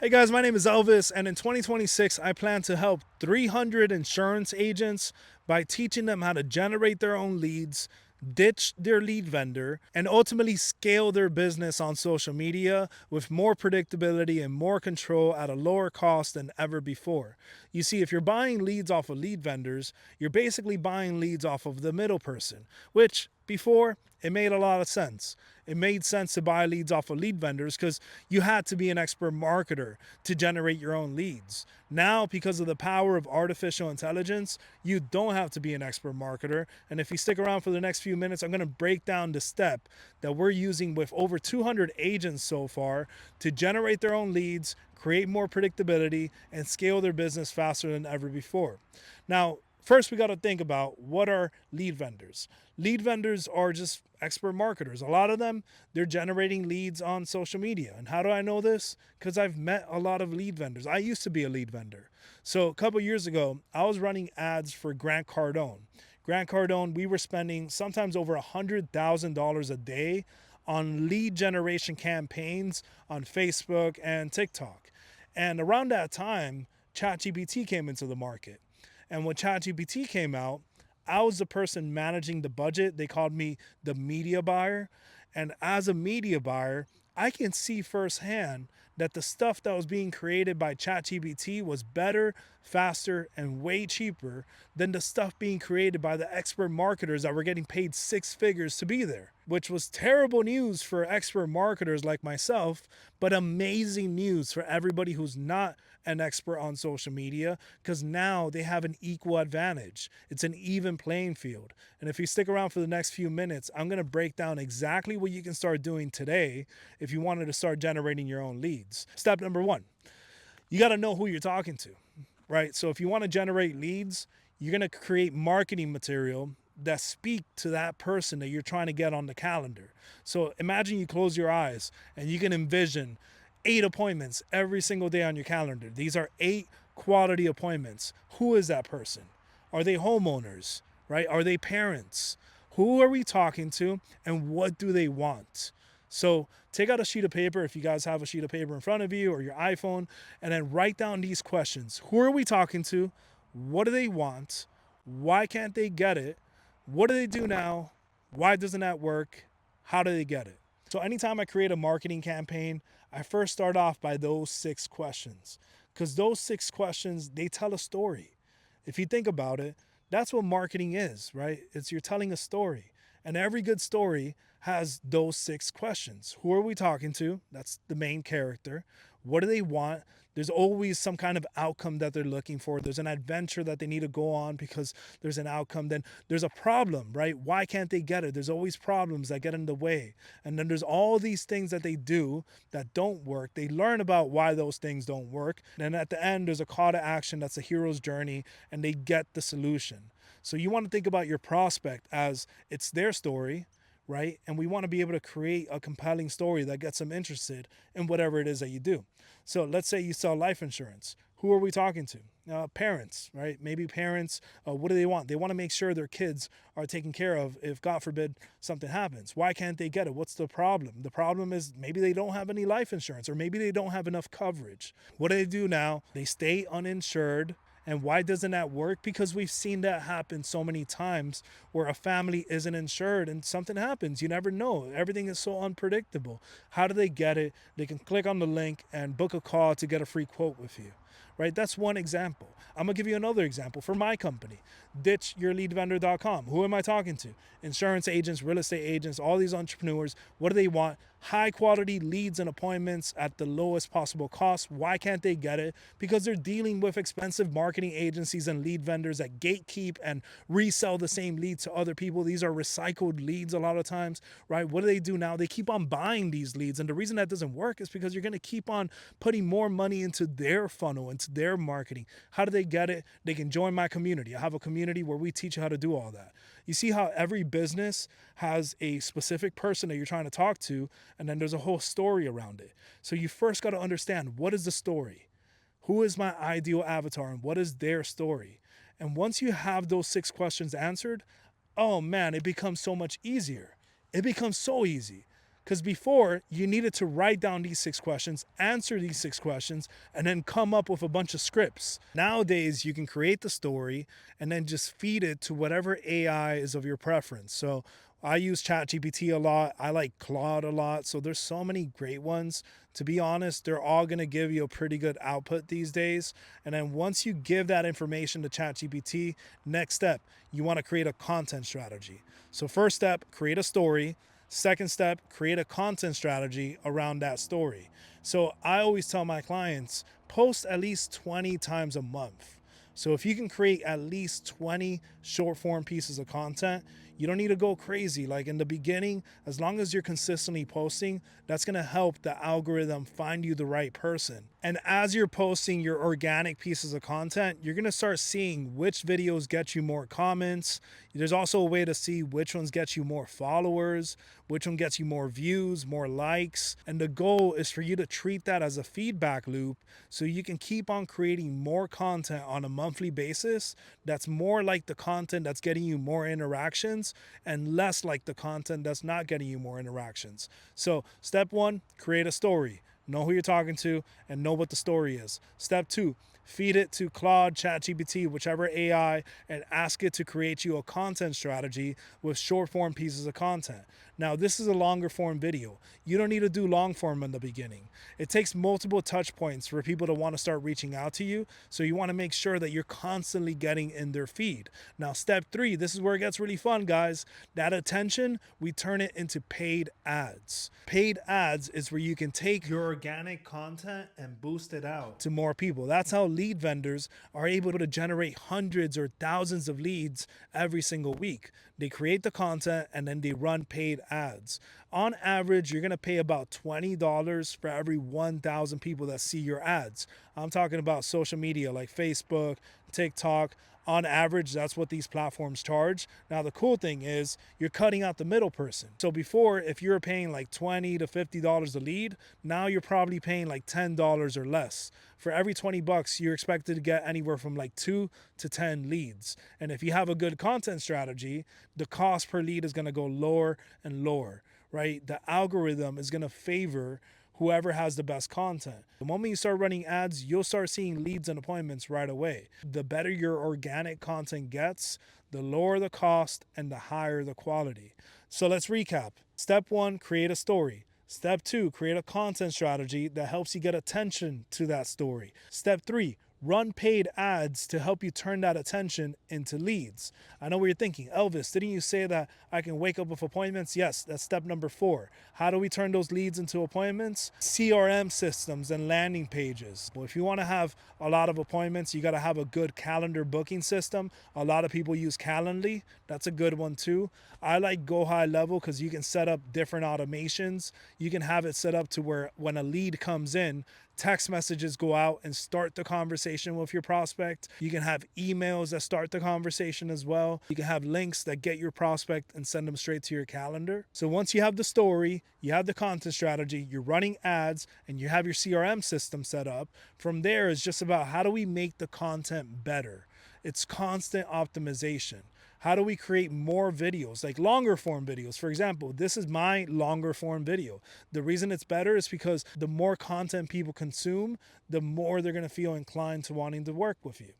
Hey guys, my name is Elvis, and in 2026, I plan to help 300 insurance agents by teaching them how to generate their own leads, ditch their lead vendor, and ultimately scale their business on social media with more predictability and more control at a lower cost than ever before. You see, if you're buying leads off of lead vendors, you're basically buying leads off of the middle person, which before it made a lot of sense. It made sense to buy leads off of lead vendors because you had to be an expert marketer to generate your own leads. Now, because of the power of artificial intelligence, you don't have to be an expert marketer. And if you stick around for the next few minutes, I'm going to break down the step that we're using with over 200 agents so far to generate their own leads, create more predictability, and scale their business faster than ever before. Now, first, we got to think about what are lead vendors. Lead vendors are just expert marketers. A lot of them, they're generating leads on social media. And how do I know this? Because I've met a lot of lead vendors. I used to be a lead vendor. So a couple years ago, I was running ads for Grant Cardone. Grant Cardone, we were spending sometimes over $100,000 a day on lead generation campaigns on Facebook and TikTok. And around that time, Chat GPT came into the market. And when Chat GPT came out, I was the person managing the budget. They called me the media buyer. And as a media buyer, I can see firsthand that the stuff that was being created by ChatGPT was better, faster, and way cheaper than the stuff being created by the expert marketers that were getting paid six figures to be there, which was terrible news for expert marketers like myself, but amazing news for everybody who's not an expert on social media, because now they have an equal advantage. It's an even playing field. And if you stick around for the next few minutes, I'm going to break down exactly what you can start doing today if you wanted to start generating your own leads. Step number one, you got to know who you're talking to, right? So if you want to generate leads, you're going to create marketing material that speak to that person that you're trying to get on the calendar. So imagine you close your eyes and you can envision 8 appointments every single day on your calendar. These are 8 quality appointments. Who is that person? Are they homeowners, right? Are they parents? Who are we talking to and what do they want? So take out a sheet of paper if you guys have a sheet of paper in front of you or your iPhone, and then write down these questions. Who are we talking to? What do they want? Why can't they get it? What do they do now? Why doesn't that work? How do they get it? So anytime I create a marketing campaign, I first start off by those 6 questions, because those 6 questions, they tell a story. If you think about it, that's what marketing is, right? It's you're telling a story. And every good story has those 6 questions. Who are we talking to? That's the main character. What do they want? There's always some kind of outcome that they're looking for. There's an adventure that they need to go on because there's an outcome. Then there's a problem, right? Why can't they get it? There's always problems that get in the way. And then there's all these things that they do that don't work. They learn about why those things don't work. And at the end, there's a call to action that's a hero's journey, and they get the solution. So you want to think about your prospect as it's their story, right? And we want to be able to create a compelling story that gets them interested in whatever it is that you do. So let's say you sell life insurance. Who are we talking to? Parents, right? Maybe parents, what do they want? They want to make sure their kids are taken care of if, God forbid, something happens. Why can't they get it? What's the problem? The problem is maybe they don't have any life insurance, or maybe they don't have enough coverage. What do they do now? They stay uninsured. And why doesn't that work? Because we've seen that happen so many times where a family isn't insured and something happens. You never know. Everything is so unpredictable. How do they get it? They can click on the link and book a call to get a free quote with you, right? That's one example. I'm going to give you another example for my company, ditchyourleadvendor.com. Who am I talking to? Insurance agents, real estate agents, all these entrepreneurs. What do they want? High quality leads and appointments at the lowest possible cost. Why can't they get it? Because they're dealing with expensive marketing agencies and lead vendors that gatekeep and resell the same leads to other people. These are recycled leads a lot of times, right? What do they do now? They keep on buying these leads. And the reason that doesn't work is because you're going to keep on putting more money into their funnel, into their marketing. How do they get it? They can join my community. I have a community where we teach you how to do all that. You see how every business has a specific person that you're trying to talk to, and then there's a whole story around it. So you first got to understand, what is the story? Who is my ideal avatar and what is their story? And once you have those 6 questions answered, oh man, it becomes so much easier. It becomes so easy. Because before, you needed to write down these 6 questions, answer these 6 questions, and then come up with a bunch of scripts. Nowadays, you can create the story and then just feed it to whatever AI is of your preference. So I use Chat GPT a lot. I like Claude a lot. So there's so many great ones. To be honest, they're all going to give you a pretty good output these days. And then once you give that information to Chat GPT, next step, you want to create a content strategy. So first step, create a story. Second step, create a content strategy around that story. So I always tell my clients, post at least 20 times a month. So if you can create at least 20 short form pieces of content, you don't need to go crazy. Like in the beginning, as long as you're consistently posting, that's going to help the algorithm find you the right person. And as you're posting your organic pieces of content, you're going to start seeing which videos get you more comments. There's also a way to see which ones get you more followers, which one gets you more views, more likes. And the goal is for you to treat that as a feedback loop so you can keep on creating more content on a monthly basis that's more like the content that's getting you more interactions and less like the content that's not getting you more interactions. So step one, create a story. Know who you're talking to and know what the story is. Step two, feed it to Claude, Chat GPT, whichever AI, and ask it to create you a content strategy with short form pieces of content. Now, this is a longer form video. You don't need to do long form in the beginning. It takes multiple touch points for people to want to start reaching out to you. So you want to make sure that you're constantly getting in their feed. Now, step three, this is where it gets really fun, guys. That attention, we turn it into paid ads. Paid ads is where you can take your organic content and boost it out to more people. That's how lead vendors are able to generate hundreds or thousands of leads every single week. They create the content and then they run paid ads. On average, you're going to pay about $20 for every 1,000 people that see your ads. I'm talking about social media like Facebook, TikTok. On average, that's what these platforms charge. Now, the cool thing is you're cutting out the middle person. So before, if you're paying like $20 to $50 a lead, now you're probably paying like $10 or less. For every 20 bucks, you're expected to get anywhere from like 2 to 10 leads. And if you have a good content strategy, the cost per lead is going to go lower and lower, right? The algorithm is going to favor whoever has the best content. The moment you start running ads, you'll start seeing leads and appointments right away. The better your organic content gets, the lower the cost and the higher the quality. So let's recap. Step one, create a story. Step two, create a content strategy that helps you get attention to that story. Step three, run paid ads to help you turn that attention into leads. I know what you're thinking, Elvis, didn't you say that I can wake up with appointments? Yes, that's step number 4. How do we turn those leads into appointments? CRM systems and landing pages. Well, if you want to have a lot of appointments, you got to have a good calendar booking system. A lot of people use Calendly. That's a good one too. I like Go High Level because you can set up different automations. You can have it set up to where when a lead comes in, text messages go out and start the conversation with your prospect. You can have emails that start the conversation as well. You can have links that get your prospect and send them straight to your calendar. So once you have the story, you have the content strategy, you're running ads, and you have your CRM system set up, from there it's just about how do we make the content better? It's constant optimization. How do we create more videos, like longer form videos? For example, this is my longer form video. The reason it's better is because the more content people consume, the more they're going to feel inclined to wanting to work with you.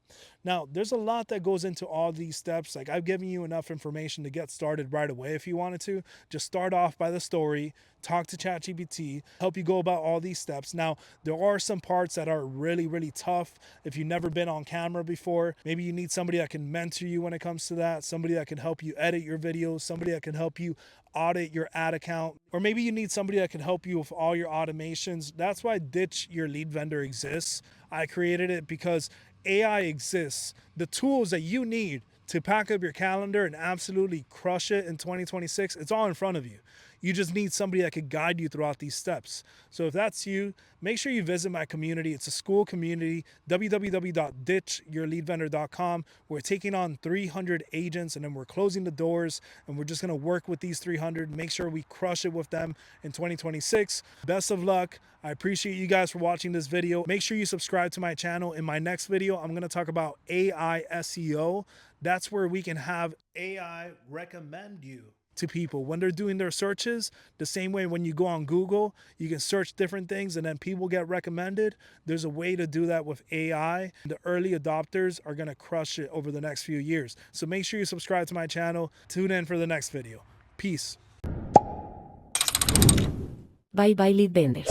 Now, there's a lot that goes into all these steps. Like I've given you enough information to get started right away if you wanted to. Just start off by the story, talk to Chat GPT, help you go about all these steps. Now, there are some parts that are really, really tough. If you've never been on camera before, maybe you need somebody that can mentor you when it comes to that, somebody that can help you edit your videos, somebody that can help you audit your ad account, or maybe you need somebody that can help you with all your automations. That's why Ditch Your Lead Vendor exists. I created it because AI exists. The tools that you need to pack up your calendar and absolutely crush it in 2026, it's all in front of you. You just need somebody that could guide you throughout these steps. So if that's you, make sure you visit my community. It's a school community, www.ditchyourleadvendor.com. We're taking on 300 agents and then we're closing the doors and we're just going to work with these 300, make sure we crush it with them in 2026. Best of luck. I appreciate you guys for watching this video. Make sure you subscribe to my channel. In my next video, I'm going to talk about AI SEO. That's where we can have AI recommend you to people when they're doing their searches. The same way when you go on Google, you can search different things and then people get recommended. There's a way to do that with AI. The early adopters are going to crush it over the next few years. So make sure you subscribe to my channel. Tune in for the next video. Peace. Bye bye lead vendor.